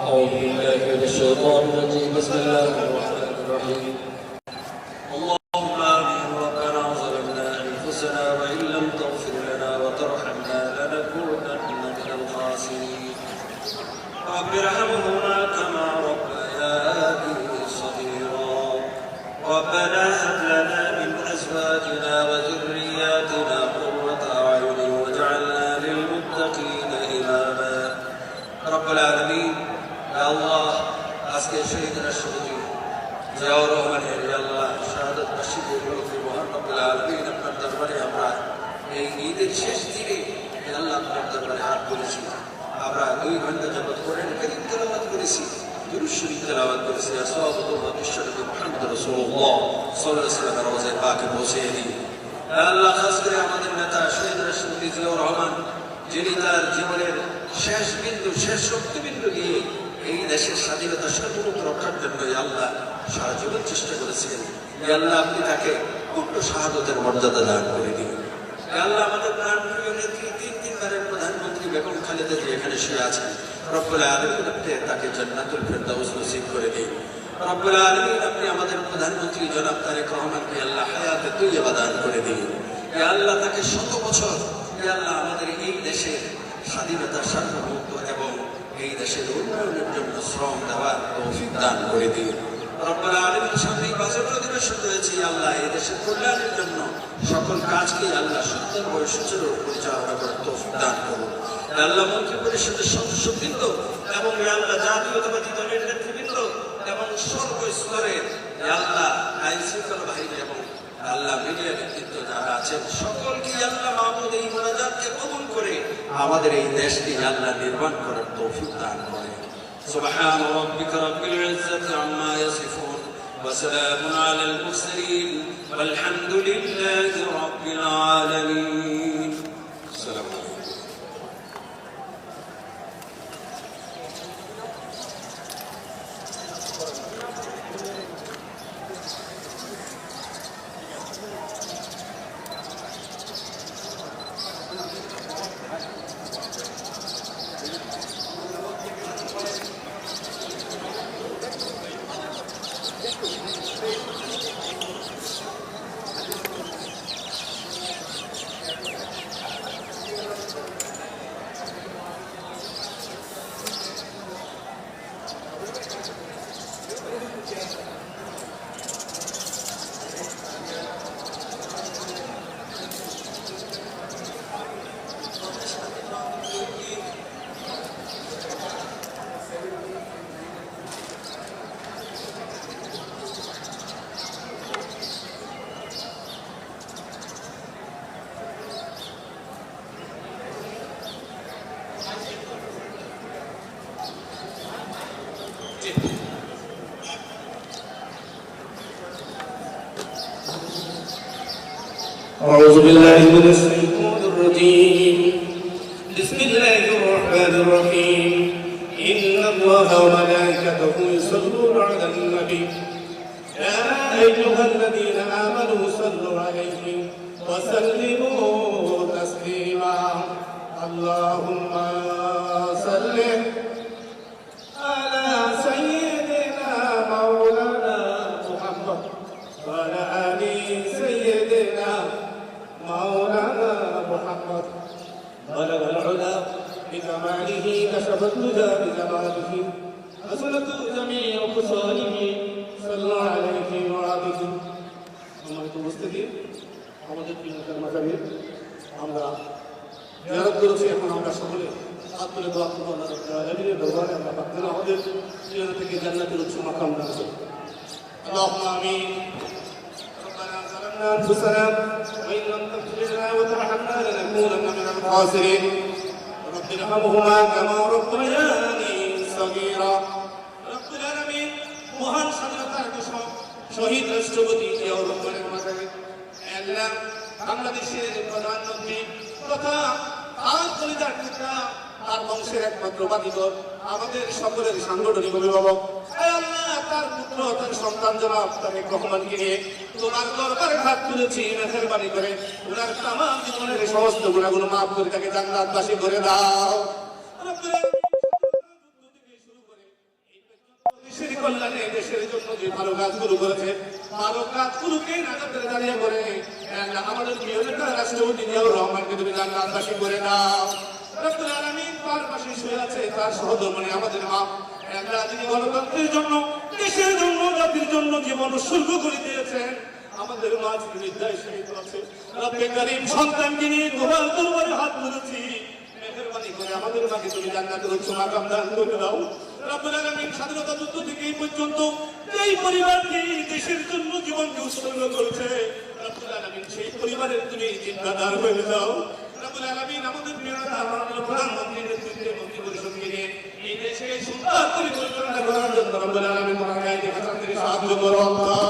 أعوذ بالله من الشيطان الرجيم بسم الله الرحمن الرحيم اللهم آمين ربنا ظلمنا أنفسنا وإن لم تغفر لنا وترحمنا لنكونن من الخاسرين رب ارحمهما كما ربياني صغيرا ربنا هب لنا من أزواجنا وذرياتنا قرة أعين واجعلنا للمتقين إماما رب العالمين يا الله আজকে শহীদরা শহীদ জিয়াউর রহমানের ইয়া আল্লাহ শাহাদাত বার্ষিকী উপলক্ষে মহান রব্বুল আলামিন আপনার দরবারে আমরা এই ঈদের শেষ দিনে ইয়া আল্লাহ আপনার দরবারে হাত তুলেছি আমরা 2 ঘন্টা যাবত কোরআন কারীম তেলাওয়াত করেছি দুরূদ শরীফ তেলাওয়াত করেছি আসওয়াবুল্লাহ বিশ্বনবী মুহাম্মদ রাসূলুল্লাহ সাল্লাল্লাহু আলাইহি ওয়াসাল্লামের রওজায়ে পাকে পৌঁছে দিই ইয়া আল্লাহ খাস করে আমাদের নেতা শহীদরা শহীদ জিয়াউর রহমান যিনি তার জীবনের শেষ বিন্দু শেষ শক্তিবিন্দু দিয়ে এই দেশের স্বাধীনতা সার্বভৌমত্ব রক্ষার জন্য আল্লাহ সারা জীবন চেষ্টা করেছিলেন আল্লাহ আপনি তাকে পূর্ণ শাহাদাতের মর্যাদা দান করে দিন আল্লাহ আমাদের প্রাণপ্রিয় নেত্রী 3 বারের প্রধানমন্ত্রী বেগম খালেদা জিয়া এখানে শুয়ে আছেন রব্বুল আলামিন আপনি তাকে জান্নাতুল ফেরদাউস নসিব করে দিন রব্বুল আলামিন আপনি আমাদের প্রধানমন্ত্রী জনাব তারেক রহমানকে আল্লাহ হায়াতে তৈয়বা দান করে দিন আল্লাহ তাকে 100 বছর আল্লাহ আমাদের এই দেশের স্বাধীনতা সার্বভৌমত্ব এবং এই দেশের উন্নয়নের জন্য শ্রম দেওয়ার তৌফিক দান করে দিন রব্বুল আলামিন সামনে বাজেট অধিবেশন রয়েছে আল্লাহ এই দেশের কল্যাণের জন্য সকল কাজকে আল্লাহ সুন্দরভাবে সুচারু পরিচালনা করার তৌফিক দান করুন আল্লাহ মন্ত্রী পরিষদের সদস্যবৃন্দ এবং আল্লাহ জাতীয়তাবাদী দলের নেতৃবৃন্দ এবং সর্বস্তরের আল্লাহ আইন শৃঙ্খলা বাহিনী এবং আল্লাহ মিডিয়া ব্যক্তিত্ব যারা আছেন সকলকে আল্লাহ মাহমুদ এই মোনাজাতকে কবুল করে আমাদের এই দেশকে আল্লাহ নির্মাণ করার তৌফিক দান করেন সুবহান রাব্বিকা রাব্বিল ইজ্জাতি আম্মা ইয়াসিফুন ওয়া সালামুন আলাল মুরসালিন ওয়াল হামদুলিল্লাহি রাব্বিল আলামিন আসসালামু আলাইকুম أعوذ بالله من الشيطان الرجيم بسم الله الرحمن الرحيم إن الله وملائكته يصلون على النبي يا أيها الذين آمنوا صلوا عليه وسلموا تسليما اللهم صل على سيدنا مولانا محمد وعلى آل سيدنا مولانا محمد بلغ العلا بكماله كشف الهدى بجماله حسنت جميع خصاله صلى عليه وآله সম্মানিত উপস্থিতি আমাদের তিনটার মাঝাবে আমরা জিয়ারত করেছি এখন আমরা সকলে হাত তুলে দোয়া করব আল্লাহ রাব্বুল আলামিনের দরবারে আমরা প্রার্থনা আমাদের জিয়ারত থেকে জান্নাতের উচ্চ মাকাম দান করুন আল্লাহুম্মা আমিন ربنا ظلمنا أنفسنا وإن لم تغفر لنا وترحمنا لنكونن من الخاسرين رب ارحمهما كما ربياني صغيرا رب العالمين মহান স্বাধীনতার ঘোষক শহীদ রাষ্ট্রপতি জিয়াউর রহমানের মাঝাবে আল্লাহ বাংলাদেশের প্রধানমন্ত্রী তথা তার কলিজার টুকরা তার বংশের একমাত্র বাদীবর আমাদের সকলের সাংগঠনিক অভিভাবক আল্লাহ তার পুত্র তার সন্তান জনাব তারেক রহমানকে নিয়ে তোমার দরবারে হাত তুলেছি মেহেরবানি করে ওনার তামাম জীবনের সমস্ত গুনাহগুলো মাফ করে তাকে জান্নাতবাসী করে দাও দেশের কল্যাণে দেশের জন্য যে ভালো কাজগুলো করেছে ভালো কাজগুলোকে নাজাতের দাঁড়িয়ে করে আমাদের প্রিয় নেতা রাষ্ট্রপতি জিয়াউর রহমানকে তুমি জান্নাতবাসী করে দাও রব্বুল আলামিন তার পাশে শুয়ে আছে তার সহধর্মিণী আমাদের মা আল্লাহ যিনি গণতন্ত্রের জন্য দেশের জন্য জাতির জন্য জীবন উৎসর্গ করে দিয়েছেন আমাদের মা যিনি নির্দয় শহীদ আছে রব্বে করিম সন্তানকে নিয়ে তোমার দরবারে হাত তুলেছি মেহেরবানি করে আমাদের মাকে তুমি জান্নাতের উচ্চ মাকাম দান করে দাও রব্বুল আলামিন স্বাধীনতা যুদ্ধ থেকে এই পর্যন্ত এই পরিবারকে দেশের জন্য জীবনকে উৎসর্গ করেছে রব্বুল আলামিন সেই পরিবারের তুমি জিম্মাদার হয়ে যাও রব্বুল আলামিন আমাদের প্রিয় নেতা মাননীয় প্রধানমন্ত্রীর নেতৃত্বে মন্ত্রী পরিষদকে নিয়ে এই দেশকে সুন্দর করে পরিচালনা করার জন্য রব্বুল আলামিন মহানায়ক হাসান থেকে সাহায্য করো আল্লাহ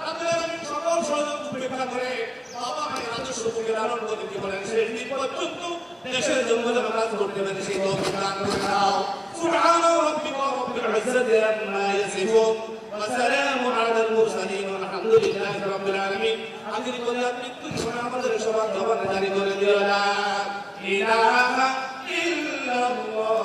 রব্বুল আলামিন সকল ষড়যন্ত্র উপেক্ষা করে বাবা ভাই রাজস্ব থেকে লালন করে জীবনের শেষ দিন পর্যন্ত দেশের জন্য যেন কাজ করতে পারে সেই তৌফিক দান করে দাও সুবহান রাব্বিকা রাব্বিল ইজ্জাতি আম্মা ইয়াসিফুন ওয়া সালামুন আলাল মুরসালিন আলহামদুলিল্লাহি রাব্বিল আলামিন আখির করে আপনি তুমি আমাদের সবার জবানে জারি করে দিও লা ইলাহা ইল্লাল্লাহ